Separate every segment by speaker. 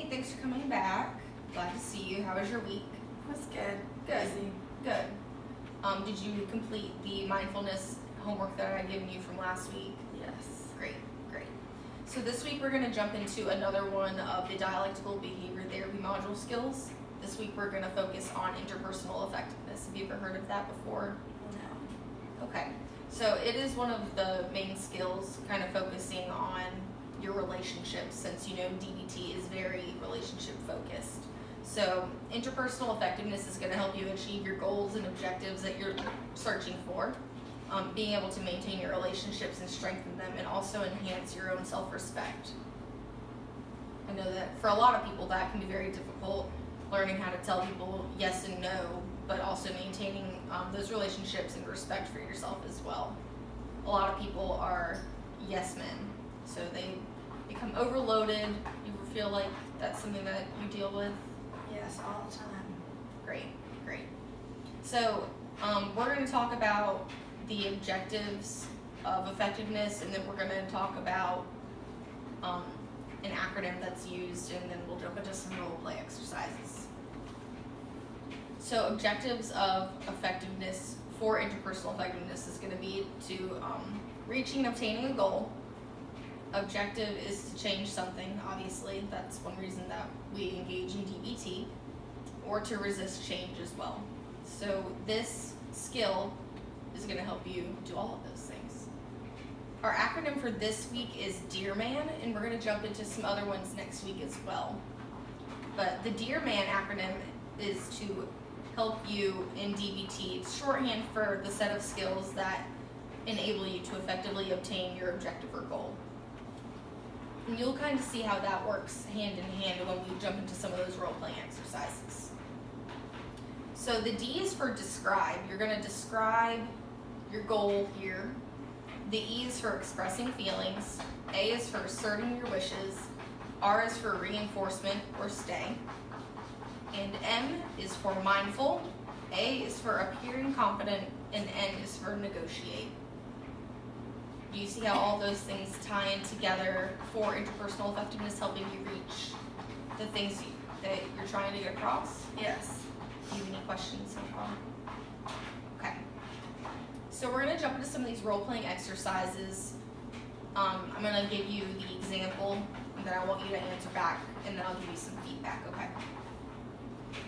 Speaker 1: Hey, thanks for coming back. Glad to see you. How was your week?
Speaker 2: It was good.
Speaker 1: Good.
Speaker 2: Busy.
Speaker 1: Good. Did you complete the mindfulness homework that I had given you from last week?
Speaker 2: Yes.
Speaker 1: Great, great. So this week we're going to jump into another one of the dialectical behavior therapy module skills. This week we're going to focus on interpersonal effectiveness. Have you ever heard of that before?
Speaker 2: No.
Speaker 1: Okay. So it is one of the main skills, kind of focusing on your relationships, since you know DBT is very relationship focused. So interpersonal effectiveness is going to help you achieve your goals and objectives that you're searching for, being able to maintain your relationships and strengthen them, and also enhance your own self-respect. I know that for a lot of people that can be very difficult, learning how to tell people yes and no, but also maintaining those relationships and respect for yourself as well. A lot of people are yes men, so they become overloaded. You feel like that's something that you deal with?
Speaker 2: Yes, all the time.
Speaker 1: Great, great. So we're going to talk about the objectives of effectiveness, and then we're going to talk about an acronym that's used, and then we'll jump into some role play exercises. So objectives of effectiveness for interpersonal effectiveness is going to be to reaching and obtaining a goal. Objective is to change something, obviously. That's one reason that we engage in DBT, or to resist change as well. So this skill is going to help you do all of those things. Our acronym for this week is Dear Man, and we're going to jump into some other ones next week as well. But the Dear Man acronym is to help you in DBT. It's shorthand for the set of skills that enable you to effectively obtain your objective or goal. And you'll kind of see how that works hand in hand when we jump into some of those role-playing exercises. So the D is for describe. You're going to describe your goal here. The E is for expressing feelings. A is for asserting your wishes. R is for reinforcement or stay. And M is for mindful. A is for appearing confident. And N is for negotiate. Do you see how all those things tie in together for interpersonal effectiveness, helping you reach the things that you're trying to get across?
Speaker 2: Yes.
Speaker 1: Do you have any questions so far? Okay. So we're going to jump into some of these role-playing exercises. I'm going to give you the example, and then I want you to answer back, and then I'll give you some feedback, okay?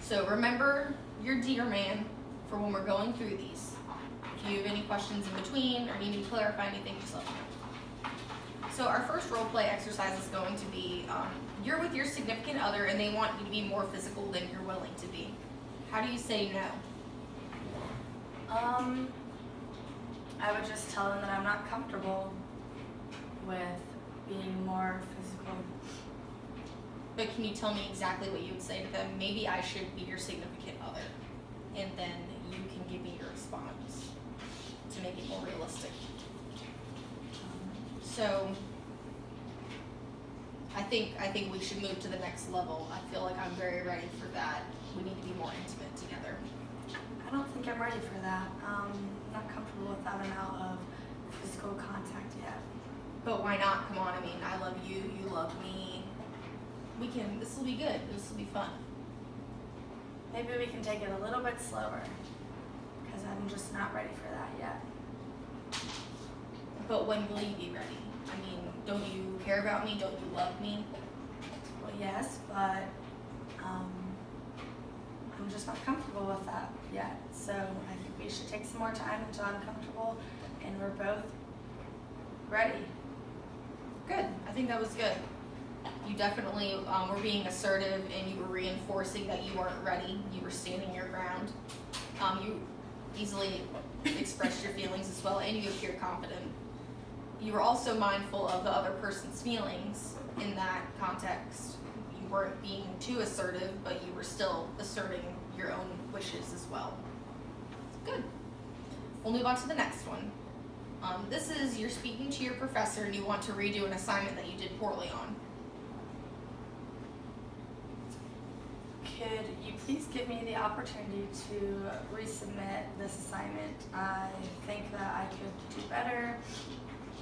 Speaker 1: So remember your Dear Man for when we're going through these. If you have any questions in between or need me to clarify anything, just let me know. So our first role play exercise is going to be, you're with your significant other and they want you to be more physical than you're willing to be. How do you say no?
Speaker 2: I would just tell them that I'm not comfortable with being more physical.
Speaker 1: But can you tell me exactly what you would say to them? Maybe I should be your significant other, and then you can give me your response to make it more realistic. So I think we should move to the next level. I feel like I'm very ready for that. We need to be more intimate together.
Speaker 2: I don't think I'm ready for that. I'm not comfortable with that amount of physical contact yet.
Speaker 1: But why not? Come on, I mean, I love you, you love me. This will be good, this will be fun.
Speaker 2: Maybe we can take it a little bit slower, because I'm just not ready for that yet.
Speaker 1: But when will you be ready? I mean, don't you care about me? Don't you love me?
Speaker 2: Well, yes, but I'm just not comfortable with that yet. So I think we should take some more time until I'm comfortable and we're both ready.
Speaker 1: Good, I think that was good. You definitely were being assertive, and you were reinforcing that you weren't ready. You were standing your ground. You easily expressed your feelings as well, and you appeared confident. You were also mindful of the other person's feelings in that context. You weren't being too assertive, but you were still asserting your own wishes as well. Good. We'll move on to the next one. This is you're speaking to your professor and you want to redo an assignment that you did poorly on.
Speaker 2: Could you please give me the opportunity to resubmit this assignment? I think that I could do better,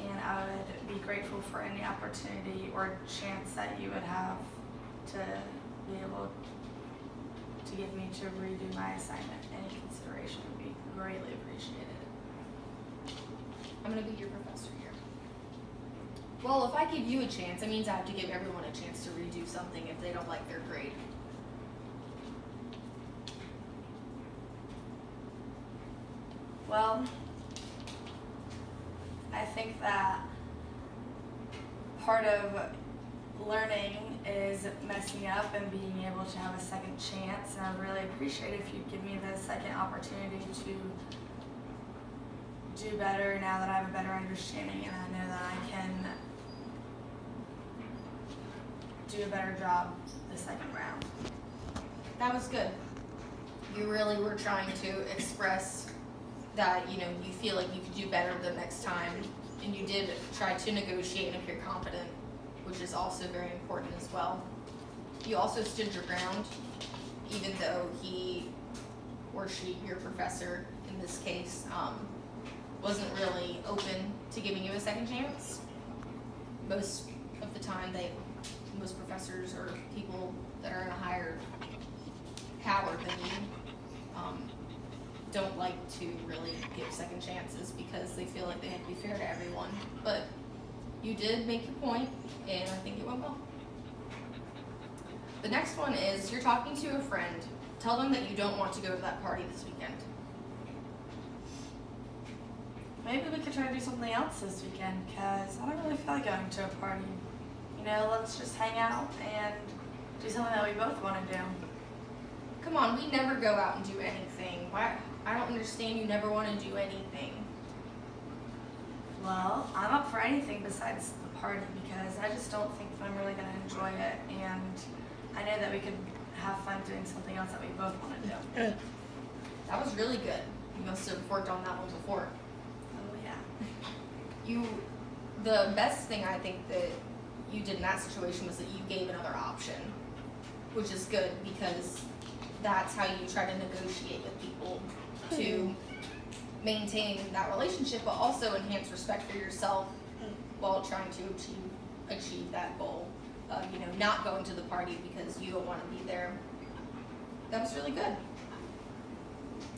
Speaker 2: and I would be grateful for any opportunity or chance that you would have to be able to give me to redo my assignment. Any consideration would be greatly appreciated.
Speaker 1: I'm gonna be your professor here. Well, if I give you a chance, it means I have to give everyone a chance to redo something if they don't like their grade.
Speaker 2: Well, I think that part of learning is messing up and being able to have a second chance, and I'd really appreciate if you'd give me the second opportunity to do better now that I have a better understanding and I know that I can do a better job the second round.
Speaker 1: That was good. You really were trying to express that, you know, you feel like you could do better the next time, and you did try to negotiate and appear competent, which is also very important as well. You also stood your ground, even though he or she, your professor in this case, wasn't really open to giving you a second chance. Most of the time, most professors or people that are in a higher power than you don't like to really give second chances because they feel like they have to be fair to everyone. But you did make your point, and I think it went well. The next one is you're talking to a friend. Tell them that you don't want to go to that party this weekend.
Speaker 2: Maybe we could try to do something else this weekend because I don't really feel like going to a party. You know, let's just hang out and do something that we both want to do.
Speaker 1: Come on, we never go out and do anything. Why? I don't understand. You never want to do anything.
Speaker 2: Well, I'm up for anything besides the party because I just don't think that I'm really going to enjoy it, and I know that we could have fun doing something else that we both want to do.
Speaker 1: That was really good. You must have worked on that one before.
Speaker 2: Oh yeah.
Speaker 1: The best thing I think that you did in that situation was that you gave another option, which is good because that's how you try to negotiate with people to maintain that relationship, but also enhance respect for yourself while trying to achieve that goal of, you know, not going to the party because you don't want to be there. That was really good.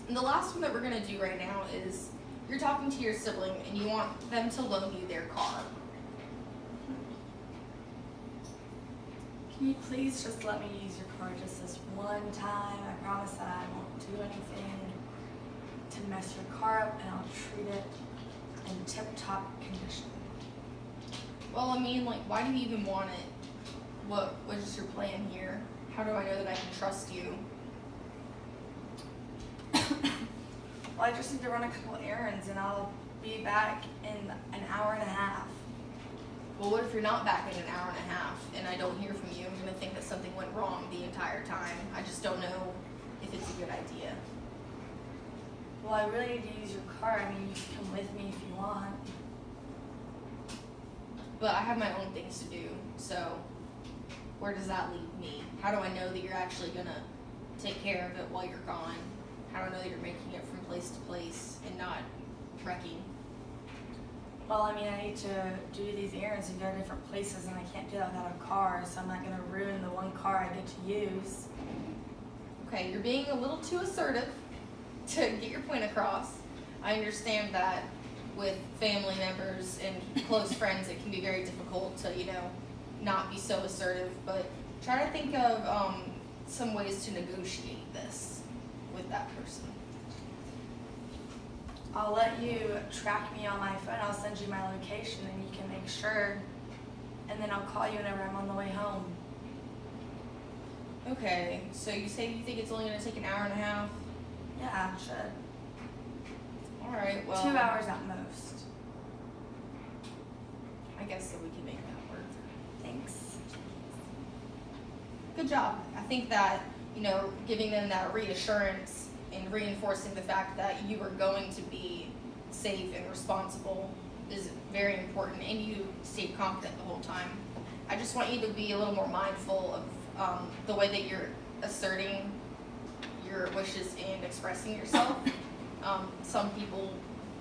Speaker 1: And the last one that we're going to do right now is you're talking to your sibling and you want them to loan you their car.
Speaker 2: Can you please just let me use your car just this one time? I promise that I won't do anything to mess your car up, and I'll treat it in tip-top condition.
Speaker 1: Well, I mean, like, why do you even want it? What is your plan here? How do I know that I can trust you?
Speaker 2: Well, I just need to run a couple errands, and I'll be back in an hour and a half.
Speaker 1: Well, what if you're not back in an hour and a half and I don't hear from you? I'm going to think that something went wrong the entire time. I just don't know if it's a good idea.
Speaker 2: Well, I really need to use your car. I mean, you can come with me if you want.
Speaker 1: But I have my own things to do, so where does that leave me? How do I know that you're actually going to take care of it while you're gone? How do I know that you're making it from place to place and not wrecking?
Speaker 2: Well, I mean, I need to do these errands and go to different places, and I can't do that without a car, so I'm not going to ruin the one car I get to use.
Speaker 1: Okay, you're being a little too assertive to get your point across. I understand that with family members and close friends, it can be very difficult to, you know, not be so assertive, but try to think of some ways to negotiate this with that person.
Speaker 2: I'll let you track me on my phone. I'll send you my location, and you can make sure, and then I'll call you whenever I'm on the way home.
Speaker 1: Okay, so you say you think it's only going to take an hour and a half?
Speaker 2: Yeah, it should.
Speaker 1: All right, well.
Speaker 2: 2 hours at most.
Speaker 1: I guess that we can make that work.
Speaker 2: Thanks.
Speaker 1: Good job. I think that, you know, giving them that reassurance and reinforcing the fact that you are going to be safe and responsible is very important, and you stayed confident the whole time. I just want you to be a little more mindful of the way that you're asserting your wishes and expressing yourself. Some people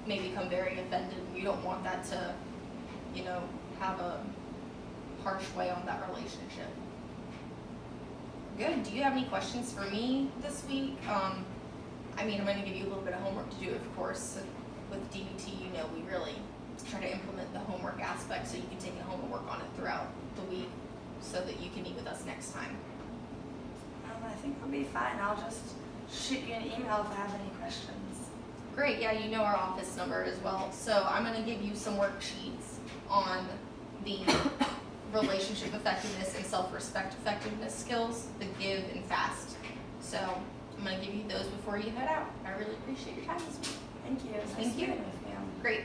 Speaker 1: may become very offended, and you don't want that to, you know, have a harsh way on that relationship. Good. Do you have any questions for me this week? I'm going to give you a little bit of homework to do, of course. With DBT, we really try to implement the homework aspect so you can take it home and work on it throughout the week so that you can meet with us next time.
Speaker 2: I think we'll be fine. I'll just shoot you an email if I have any questions.
Speaker 1: Great. Yeah, you know our office number as well. So I'm going to give you some worksheets on the relationship effectiveness and self-respect effectiveness skills, the give and fast. So I'm going to give you those before you head out. I really appreciate your time this week.
Speaker 2: Thank you. It was nice
Speaker 1: Thank you.
Speaker 2: meeting with you.
Speaker 1: Great.